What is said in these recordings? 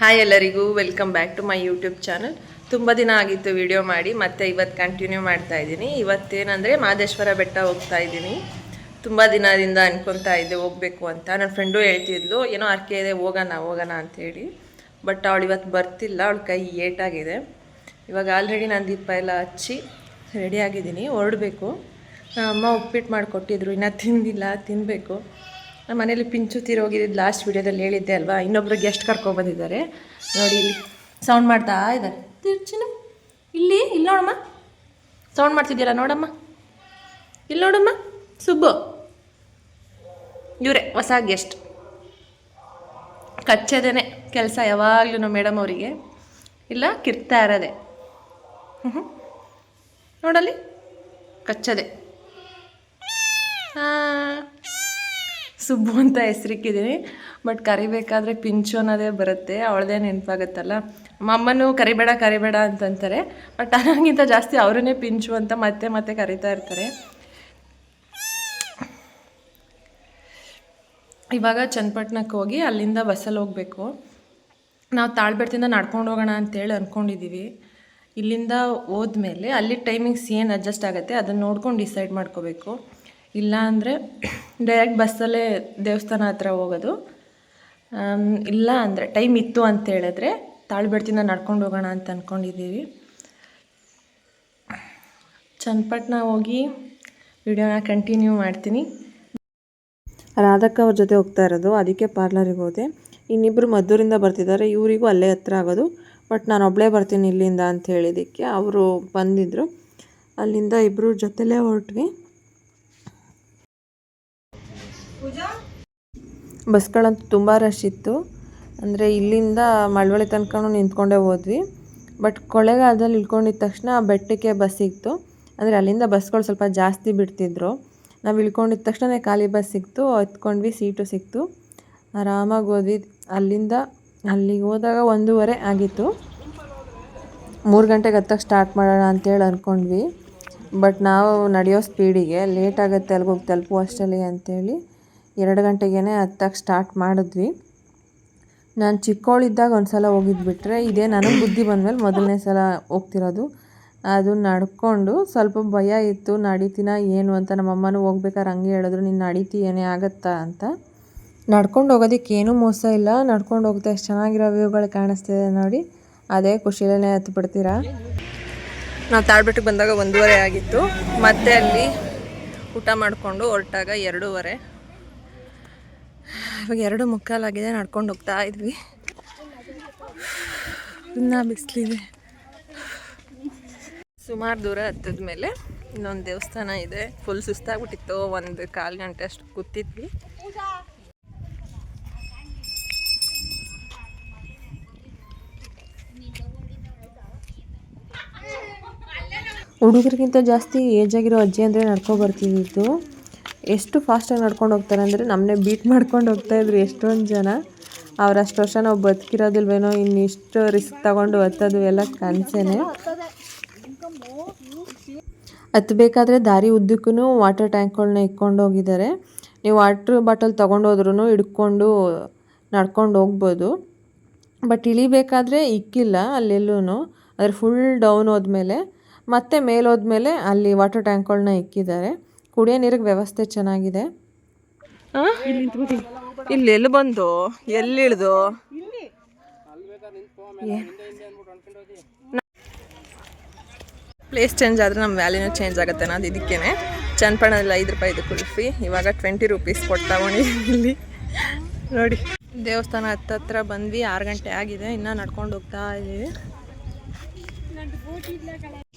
Hi ಎಲ್ಲರಿಗೂ welcome back to my YouTube channel. ತುಂಬ ದಿನ ಆಗಿತ್ತು ವಿಡಿಯೋ ಮಾಡಿ, ಮತ್ತೆ ಇವತ್ತು ಕಂಟಿನ್ಯೂ ಮಾಡ್ತಾ ಇದ್ದೀನಿ. ಇವತ್ತೇನೆಂದರೆ ಮಹದೇಶ್ವರ ಬೆಟ್ಟ ಹೋಗ್ತಾ ಇದ್ದೀನಿ. ತುಂಬ ದಿನದಿಂದ ಅನ್ಕೊತಾ ಇದ್ದೆ ಹೋಗಬೇಕು ಅಂತ. ನನ್ನ ಫ್ರೆಂಡು ಹೇಳ್ತಿದ್ಲು ಏನೋ ಅರ್ಕೆ ಇದೆ ಹೋಗೋಣ ಅಂಥೇಳಿ. ಬಟ್ ಅವಳು ಇವತ್ತು ಬರ್ತಿಲ್ಲ, ಅವಳ ಕೈ ಏಟಾಗಿದೆ. ಇವಾಗ ಆಲ್ರೆಡಿ ನಾನು ದೀಪ ಎಲ್ಲ ಹಚ್ಚಿ ರೆಡಿಯಾಗಿದ್ದೀನಿ, ಹೊರಡಬೇಕು. ಅಮ್ಮ ಉಪ್ಪಿಟ್ಟು ಮಾಡಿಕೊಟ್ಟಿದ್ರು, ಇನ್ನೂ ತಿಂದಿಲ್ಲ, ತಿನ್ನಬೇಕು. ನಮ್ಮ ಮನೇಲಿ ಪಿಂಚು ತೀರೋಗಿದ್ದು ಲಾಸ್ಟ್ ವಿಡಿಯೋದಲ್ಲಿ ಹೇಳಿದ್ದೆ ಅಲ್ವಾ. ಇನ್ನೊಬ್ರು ಗೆಸ್ಟ್ ಕರ್ಕೊಬಂದಿದ್ದಾರೆ ನೋಡಿ, ಇಲ್ಲಿ ಸೌಂಡ್ ಮಾಡ್ತಾ ಇದ್ದಾರೆ. ತಿರ್ಚಿನ ಇಲ್ಲಿ ನೋಡಮ್ಮ, ಸೌಂಡ್ ಮಾಡ್ತಿದ್ದೀರಾ ನೋಡಮ್ಮ, ಇಲ್ಲಿ ನೋಡಮ್ಮ. ಸುಬ್ಬು ಇವರೇ ಹೊಸ ಗೆಸ್ಟ್. ಕಚ್ಚದೇನೆ ಕೆಲಸ ಯಾವಾಗಲೂ ಮೇಡಮ್ ಅವರಿಗೆ, ಇಲ್ಲ ಕಿರ್ತಾ ಇರೋದೆ. ನೋಡಲ್ಲಿ ಕಚ್ಚದೆ. ಸುಬ್ಬು ಅಂತ ಹೆಸರಿಕ್ಕಿದ್ದೀನಿ, ಬಟ್ ಕರಿಬೇಕಾದ್ರೆ ಪಿಂಚು ಅನ್ನೋದೇ ಬರುತ್ತೆ, ಅವಳದೇ ನೆನಪಾಗುತ್ತಲ್ಲ. ಅಮ್ಮನೂ ಕರಿಬೇಡ ಅಂತಂತಾರೆ, ಬಟ್ ಅನ್ನೋಂಗಿಂತ ಜಾಸ್ತಿ ಅವರನ್ನೇ ಪಿಂಚು ಅಂತ ಮತ್ತೆ ಕರಿತಾ ಇರ್ತಾರೆ. ಇವಾಗ ಚನ್ನಪಟ್ಟಣಕ್ಕೆ ಹೋಗಿ ಅಲ್ಲಿಂದ ಬಸ್ಸಲ್ಲಿ ಹೋಗಬೇಕು. ನಾವು ತಾಳ್ಬೆಟ್ಟದಿಂದ ನಡ್ಕೊಂಡು ಹೋಗೋಣ ಅಂತೇಳಿ ಅಂದ್ಕೊಂಡಿದ್ದೀವಿ. ಇಲ್ಲಿಂದ ಹೋದ್ಮೇಲೆ ಅಲ್ಲಿ ಟೈಮಿಂಗ್ಸ್ ಏನು ಅಡ್ಜಸ್ಟ್ ಆಗುತ್ತೆ ಅದನ್ನು ನೋಡ್ಕೊಂಡು ಡಿಸೈಡ್ ಮಾಡ್ಕೋಬೇಕು. ಇಲ್ಲ ಅಂದರೆ ಡೈರೆಕ್ಟ್ ಬಸ್ಸಲ್ಲೇ ದೇವಸ್ಥಾನ ಹತ್ರ ಹೋಗೋದು. ಇಲ್ಲ ಅಂದರೆ ಟೈಮ್ ಇತ್ತು ಅಂತ ಹೇಳಿದ್ರೆ ತಾಳ್ಬೆಟ್ಟದಿಂದ ನಡ್ಕೊಂಡು ಹೋಗೋಣ ಅಂತ ಅಂದ್ಕೊಂಡಿದ್ದೀವಿ. ಚನ್ನಪಟ್ಟಣ ಹೋಗಿ ವಿಡಿಯೋನ ಕಂಟಿನ್ಯೂ ಮಾಡ್ತೀನಿ. ರಾಧಕ್ಕ ಅವ್ರ ಜೊತೆ ಹೋಗ್ತಾ ಇರೋದು, ಅದಕ್ಕೆ ಪಾರ್ಲರಿಗೆ ಹೋದೆ. ಇನ್ನಿಬ್ಬರು ಮದ್ದೂರಿಂದ ಬರ್ತಿದ್ದಾರೆ, ಇವರಿಗೂ ಅಲ್ಲೇ ಹತ್ರ ಆಗೋದು. ಬಟ್ ನಾನು ಒಬ್ಬಳೇ ಬರ್ತೀನಿ ಇಲ್ಲಿಂದ ಅಂತ ಹೇಳಿದ್ದಕ್ಕೆ ಅವರು ಬಂದಿದ್ದರು. ಅಲ್ಲಿಂದ ಇಬ್ಬರು ಜೊತೆಲೇ ಹೊರಟ್ವಿ. ಬಸ್ಗಳಂತೂ ತುಂಬ ರಶ್ ಇತ್ತು. ಅಂದರೆ ಇಲ್ಲಿಂದ ಮಳವಳ್ಳಿ ತನಕ ನಿಂತ್ಕೊಂಡೇ ಹೋದ್ವಿ. ಬಟ್ ಕೊಳ್ಳೇಗಾಲದಲ್ಲಿ ಇಳ್ಕೊಂಡಿದ್ದ ತಕ್ಷಣ ಬೆಟ್ಟಕ್ಕೆ ಬಸ್ ಸಿಕ್ತು. ಅಂದರೆ ಅಲ್ಲಿಂದ ಬಸ್ಗಳು ಸ್ವಲ್ಪ ಜಾಸ್ತಿ ಬಿಡ್ತಿದ್ರು. ನಾವು ಇಳ್ಕೊಂಡಿದ್ದ ತಕ್ಷಣ ಖಾಲಿ ಬಸ್ ಸಿಕ್ತು, ಹತ್ಕೊಂಡ್ವಿ, ಸೀಟು ಸಿಕ್ತು, ಆರಾಮಾಗಿ ಹೋದ್ವಿ. ಅಲ್ಲಿಗೆ ಹೋದಾಗ 1:30 ಆಗಿತ್ತು. 3 ಗಂಟೆಗೆ ಹತ್ತಕ್ಕೆ ಸ್ಟಾರ್ಟ್ ಮಾಡೋಣ ಅಂತೇಳಿ ಅಂದ್ಕೊಂಡ್ವಿ. ಬಟ್ ನಾವು ನಡೆಯೋ ಸ್ಪೀಡಿಗೆ ಲೇಟ್ ಆಗುತ್ತೆ ಅಲ್ಲಿಗೋಗಿ ತಲುಪು ಅಷ್ಟಲ್ಲಿ ಅಂತೇಳಿ 2 ಗಂಟೆಗೇ ಹತ್ತಕ್ಕೆ ಸ್ಟಾರ್ಟ್ ಮಾಡಿದ್ವಿ. ನಾನು ಚಿಕ್ಕವಳಿದ್ದಾಗ ಒಂದು ಸಲ ಹೋಗಿದ್ಬಿಟ್ರೆ, ಇದೇ ನನಗೆ ಬುದ್ಧಿ ಬಂದಮೇಲೆ ಮೊದಲನೇ ಸಲ ಹೋಗ್ತಿರೋದು. ಅದು ನಡ್ಕೊಂಡು ಸ್ವಲ್ಪ ಭಯ ಇತ್ತು, ನಡಿತೀನ ಏನು ಅಂತ. ನಮ್ಮಮ್ಮನೂ ಹೋಗ್ಬೇಕಾದ್ರೆ ಹಂಗೆ ಹೇಳಿದ್ರು, ನೀನು ನಡಿತೀಯೇನೇ ಆಗುತ್ತಾ ಅಂತ. ನಡ್ಕೊಂಡು ಹೋಗೋದಕ್ಕೆ ಏನೂ ಮೋಸ ಇಲ್ಲ. ನಡ್ಕೊಂಡು ಹೋಗ್ತಾ ಎಷ್ಟು ಚೆನ್ನಾಗಿರೋ ವ್ಯೂಗಳು ಕಾಣಿಸ್ತಿದೆ ನೋಡಿ, ಅದೇ ಖುಷಿಲೇ ಹತ್ತು ಬಿಡ್ತೀರಾ. ನಾವು ತಾಳ್ಬೆಟ್ಟಕ್ಕೆ ಬಂದಾಗ 1:30 ಆಗಿತ್ತು. ಮತ್ತೆ ಅಲ್ಲಿ ಊಟ ಮಾಡಿಕೊಂಡು ಹೊರಟಾಗ 2:30. ಇವಾಗ 2:45 ಆಗಿದೆ. ನಡ್ಕೊಂಡು ಹೋಗ್ತಾ ಇದ್ವಿ. ಇನ್ನೂ ಬಿಸಿಲಿದೆ. ಸುಮಾರು ದೂರ ಹತ್ತದ ಮೇಲೆ ಇನ್ನೊಂದು ದೇವಸ್ಥಾನ ಇದೆ. ಫುಲ್ ಸುಸ್ತಾಗ್ಬಿಟ್ಟಿತ್ತು, 1-1/4 ಗಂಟೆ ಅಷ್ಟು ಕೂತಿದ್ವಿ. ಹುಡುಗರಿಗಿಂತ ಜಾಸ್ತಿ ಏಜ್ ಆಗಿರೋ ಅಜ್ಜಿ ಅಂದರೆ ನಡ್ಕೊಬರ್ತಿದ್ದು. ಎಷ್ಟು ಫಾಸ್ಟಾಗಿ ನಡ್ಕೊಂಡು ಹೋಗ್ತಾರೆ ಅಂದರೆ ನಮ್ಮನ್ನೇ ಬೀಟ್ ಮಾಡ್ಕೊಂಡು ಹೋಗ್ತಾಯಿದ್ರು ಎಷ್ಟೊಂದು ಜನ. ಅವರಷ್ಟು ವರ್ಷ ನಾವು ಬದುಕಿರೋದಿಲ್ವೇನೋ, ಇನ್ನಿಷ್ಟು ರಿಸ್ಕ್ ತಗೊಂಡು ಹತ್ತೋದು ಎಲ್ಲ ಕನಸೇನೆ. ಹತ್ತಬೇಕಾದ್ರೆ ದಾರಿ ಉದ್ದಕ್ಕೂ ವಾಟರ್ ಟ್ಯಾಂಕ್ಗಳನ್ನ ಇಟ್ಕೊಂಡು ಹೋಗಿದ್ದಾರೆ. ನೀವು ವಾಟ್ರ್ ಬಾಟಲ್ ತೊಗೊಂಡೋದ್ರೂ ಹಿಡ್ಕೊಂಡು ನಡ್ಕೊಂಡು ಹೋಗ್ಬೋದು. ಬಟ್ ಇಳಿಬೇಕಾದ್ರೆ ಇಕ್ಕಿಲ್ಲ ಅಲ್ಲೆಲ್ಲೂ. ಅದ್ರ ಫುಲ್ ಡೌನ್ ಹೋದ್ಮೇಲೆ ಮತ್ತೆ ಮೇಲೆ ಹೋದ್ಮೇಲೆ ಅಲ್ಲಿ ವಾಟರ್ ಟ್ಯಾಂಕ್ಗಳನ್ನ ಇಕ್ಕಿದ್ದಾರೆ. ಕುಡಿಯೋ ನೀರಿಗೆ ವ್ಯವಸ್ಥೆ ಚೆನ್ನಾಗಿದೆ. ಇಲ್ಲಿ ಎಲ್ಲಿ ಬಂದು ಎಲ್ಲಿ ಇಳಿದು ಪ್ಲೇಸ್ ಚೇಂಜ್ ಆದರೆ ನಮ್ಮ ವ್ಯಾಲ್ಯೂನೂ ಚೇಂಜ್ ಆಗುತ್ತೆ ಅನ್ನೋದು ಇದಕ್ಕೇನೆ. ಚನ್ನಪಟ್ಟಣದಲ್ಲಿ 5 ರೂಪಾಯಿದು ಕುಲ್ಫಿ ಇವಾಗ 20 ರೂಪೀಸ್ ಕೊಟ್ಟು ತಗೊಂಡಿದ್ದೀನಿ. ಇಲ್ಲಿ ನೋಡಿ, ದೇವಸ್ಥಾನ ಹತ್ತತ್ರ ಬಂದ್ವಿ. 6 ಗಂಟೆ ಆಗಿದೆ, ಇನ್ನೂ ನಡ್ಕೊಂಡು ಹೋಗ್ತಾ ಇದ್ದೀವಿ.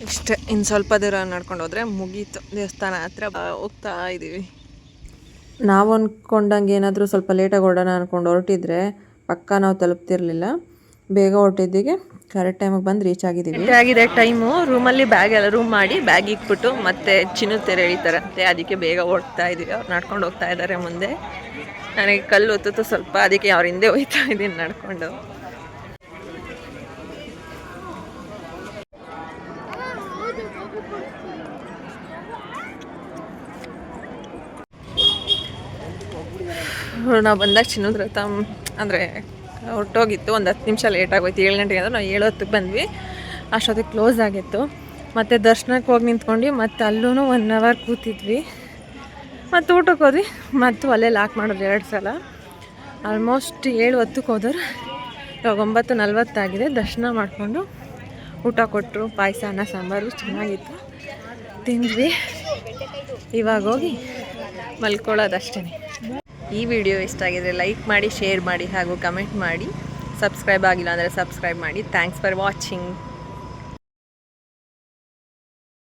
ಇಷ್ಟೇ, ಇನ್ನು ಸ್ವಲ್ಪ ದೂರ ನಡ್ಕೊಂಡು ಹೋದರೆ ಮುಗೀತು. ದೇವಸ್ಥಾನ ಹತ್ರ ಹೋಗ್ತಾ ಇದ್ದೀವಿ. ನಾವು ಅಂದ್ಕೊಂಡಂಗೆ ಏನಾದರೂ ಸ್ವಲ್ಪ ಲೇಟಾಗಿ ಹೊರಡೋಣ ಅಂದ್ಕೊಂಡು ಹೊರಟಿದ್ರೆ ಪಕ್ಕ ನಾವು ತಲುಪ್ತಿರ್ಲಿಲ್ಲ. ಬೇಗ ಹೊರಟಿದ್ದಿಗೆ ಕರೆಕ್ಟ್ ಟೈಮಿಗೆ ಬಂದು ರೀಚ್ ಆಗಿದ್ದೀವಿ. ಆಗಿದೆ ಟೈಮು. ರೂಮಲ್ಲಿ ರೂಮ್ ಮಾಡಿ ಬ್ಯಾಗ್ ಇಟ್ಬಿಟ್ಟು ಮತ್ತೆ ಚಿನ್ನದ ತೆರೆ ಎಳಿತಾರಂತೆ, ಅದಕ್ಕೆ ಬೇಗ ಓಡ್ತಾ ಇದ್ದೀವಿ. ಅವ್ರು ನಡ್ಕೊಂಡು ಹೋಗ್ತಾ ಇದ್ದಾರೆ ಮುಂದೆ. ನನಗೆ ಕಲ್ಲು ಹೊತ್ತು ಸ್ವಲ್ಪ, ಅದಕ್ಕೆ ಅವ್ರ ಹಿಂದೆ ಹೋಗ್ತಾ ಇದ್ದೀನಿ ನಡ್ಕೊಂಡು. ನಾವು ಬಂದಾಗ ಚಿನ್ನದ ರಥ ಅಂದರೆ ಹೊರಟೋಗಿತ್ತು. ಒಂದು 10 ನಿಮಿಷ ಲೇಟಾಗೋಯ್ತು. 7 ಗಂಟೆಗೆ ಅಂದರೆ ನಾವು 7 ಹೊತ್ತಿಗೆ ಬಂದ್ವಿ. ಅಷ್ಟೊತ್ತಿಗೆ ಕ್ಲೋಸ್ ಆಗಿತ್ತು. ಮತ್ತು ದರ್ಶನಕ್ಕೆ ಹೋಗಿ ನಿಂತ್ಕೊಂಡು ಮತ್ತು ಅಲ್ಲೂ 1 ಅವರ್ ಕೂತಿದ್ವಿ. ಮತ್ತು ಊಟಕ್ಕೆ ಹೋದ್ವಿ. ಮತ್ತು ಅಲ್ಲೇ ಲಾಕ್ ಮಾಡೋದು 2 ಸಲ. ಆಲ್ಮೋಸ್ಟ್ 7 ಹೊತ್ತಿಗೆ ಹೋದವ್ರು. ಇವಾಗ 9:40 ಆಗಿದೆ. ದರ್ಶನ ಮಾಡಿಕೊಂಡು ಊಟ ಕೊಟ್ಟರು. ಪಾಯಸ, ಅನ್ನ, ಸಾಂಬಾರು ಚೆನ್ನಾಗಿತ್ತು. ತಿಂದ್ವಿ. ಇವಾಗ ಹೋಗಿ ಮಲ್ಕೊಳ್ಳೋದಷ್ಟೇ. ಈ ವಿಡಿಯೋ ಇಷ್ಟ ಆಗಿದ್ರೆ ಲೈಕ್ ಮಾಡಿ, ಶೇರ್ ಮಾಡಿ ಹಾಗೂ ಕಮೆಂಟ್ ಮಾಡಿ. ಸಬ್ಸ್ಕ್ರೈಬ್ ಆಗಿಲ್ಲ ಅಂದರೆ ಸಬ್ಸ್ಕ್ರೈಬ್ ಮಾಡಿ. Thanks for watching.